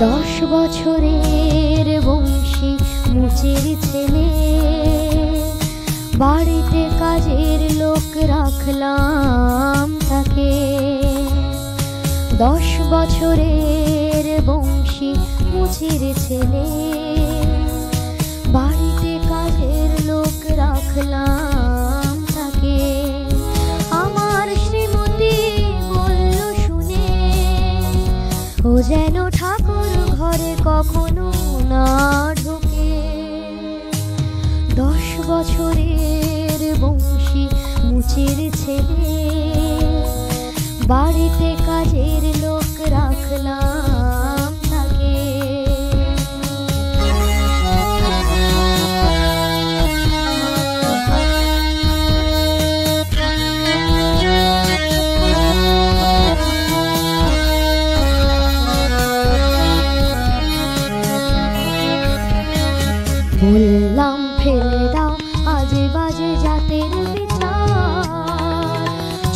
10 বছরের বংশী মুচির ছেলে, বাড়িতে কাজের লোক রাখলাম তাকে। 10 বছরের বংশী মুচির ছেলে, বাড়িতে কাজের লোক রাখলাম তাকে। আমার শ্রীমতী বলল শুনে, ও যেন ঠাকুর ঘরে কখনো না ঢোকে। 10 বছরের বংশী মুচির ছেলে, বাড়িতে কাজের লোক রাখলাম তাকে। বললাম ফেলে দাও আজে বাজে জাতের বিচার,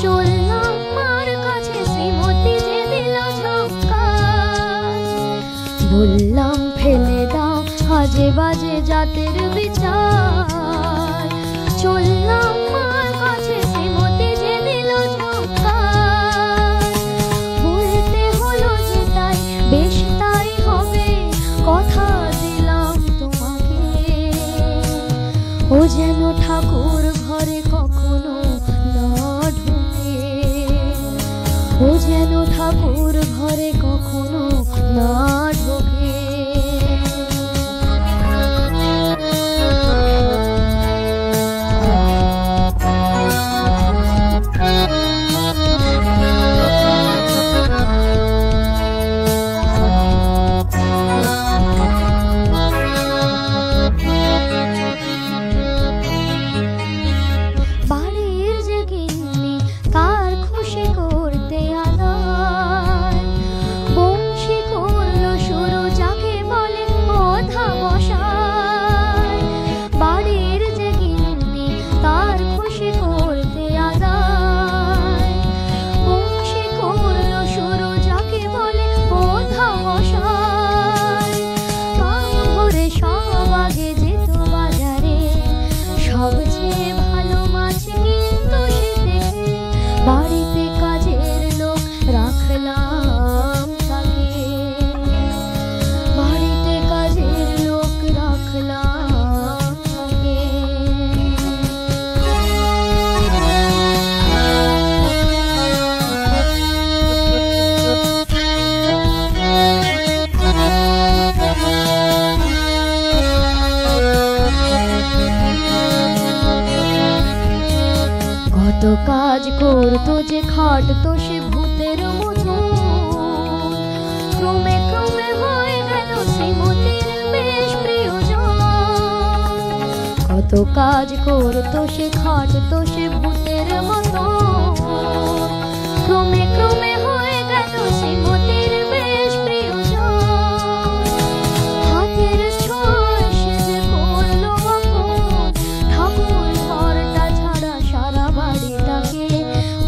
চললাম মার কাছে শ্রীমতী যে দিল ঝক্কার। বললাম ফেলে দাও আজে বাজে জাতের বিচার, চললাম মার কাছে শ্রীমতী যে দিল ঝক্কার। বলতে হলো যে তাই বেশ তাই হবে, কথা দিলাম তোমাকে। ও যেন ঠাকুর ঘরে কখনো না ঢোকে, ও যেন ঠাকুর ঘরে কখনো না ঢোকে। বাড়ির যে গিন্নি তার খুশি করতে আদায়, বংশী করলো শুরু যাকে বলে ওঠা বসায়। বাড়ির যে গিন্নি তার খুশি করতে আদায়, বংশী করলো শুরু যাকে বলে ওঠা বসায়। কান ভরে সব আগে যেত বাজারে, সবচেয়ে ভালো মাছ কিন্তু সে দেখে। বাড়িতে কাজের লোক রাখলাম তাকে, বাড়িতে কাজের লোক রাখলাম তাকে। কত কাজ করতো যে খাটতো সে ভূতের মতো, ক্রমে ক্রমে হয়ে গেল শ্রীমতীর বেশ প্রিয়জন। কত কাজ করতো সে খাটতো সে ভূতের মতো, ক্রমে ক্রমে হয়ে গেল শ্রীমতীর বেশ প্রিয়জন। হাতের ছোঁয়ায় সে যে করলো আপন, ঠাকুর ঘরটা ছাড়া সারা বাড়িটাকে।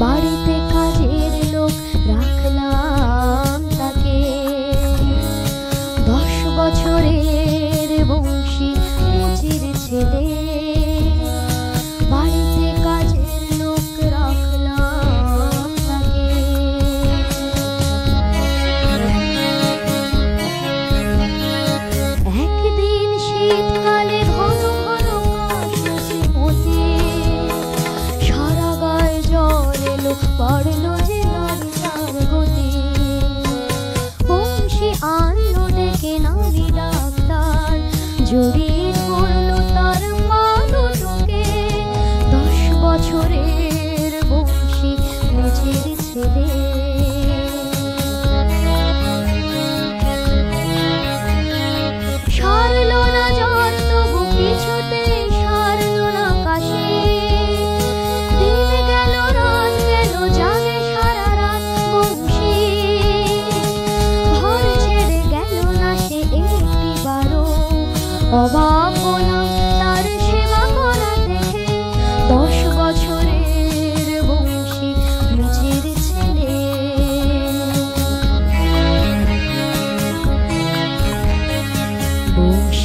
বাড়িতে কাজের লোক রাখলাম তাকে। 10 বছরের বংশী মুচির ছেলে, বাড়িতে কাজের লোক রাখলাম তাকে।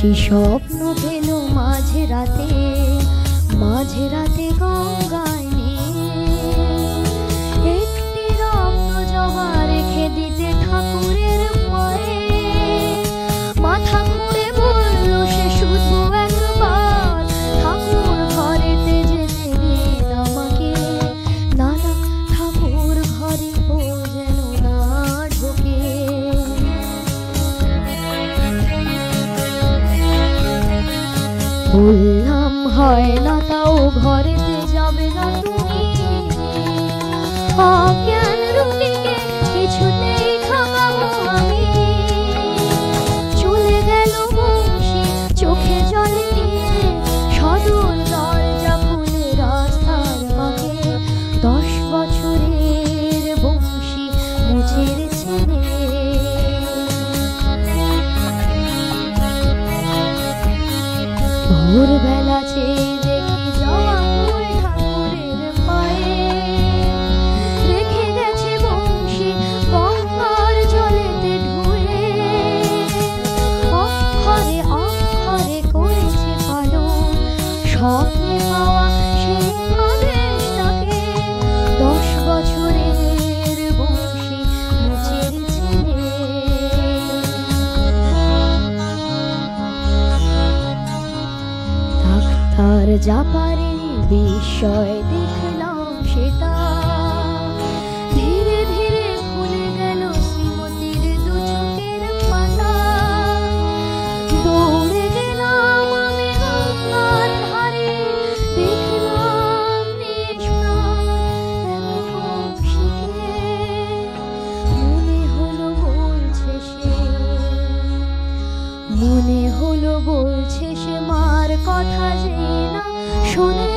বংশী স্বপ্ন পেল মাঝে রাতে গঙ্গায় একটি রক্ত জবা রেখে দিতে ঠাকুরের পায়ে। মাথা ঘুরে বলল সে শুধু একবার, ঠাকুর ঘরেতে যেতে দিন আমাকে। না না, ঠাকুর ঘরে ও যেন না ঢোকে। বললাম হয় না, তাও ঘরেতে যাবে না তুমি। অজ্ঞান রুটিকে কিছুতেই থামাবো আমি। চলে গেল বংশী চোখে জল নিয়ে, সদর দরজা খুলে রাস্তার বাঁকে। 10 বছরের বংশী মুছের ছেলে। ভোরবেলা চেয়ে দেখি জবা ফুল ঠাকুরের পায়ে। রেখে গেছে বংশী গঙ্গার জলেতে ধুয়ে। অক্ষরে অক্ষরে করেছে পালন স্বপ্নে পাওয়া সেই আদেশটাকে। 10 বছরের বংশী মুছের ছেলে। ডাক্তার যা পারেনি বিস্ময় দেখলাম সেটা। ধীরে ধীরে খুলে গেল শ্রীমতীর 2 চোখের পাতা। দৌড়ে গেলাম আমি গঙ্গার ধারে, দেখলাম নিষ্প্রাণ এক বংশীকে। মনে হলো বলছে সে মার কথা যে না শোনে।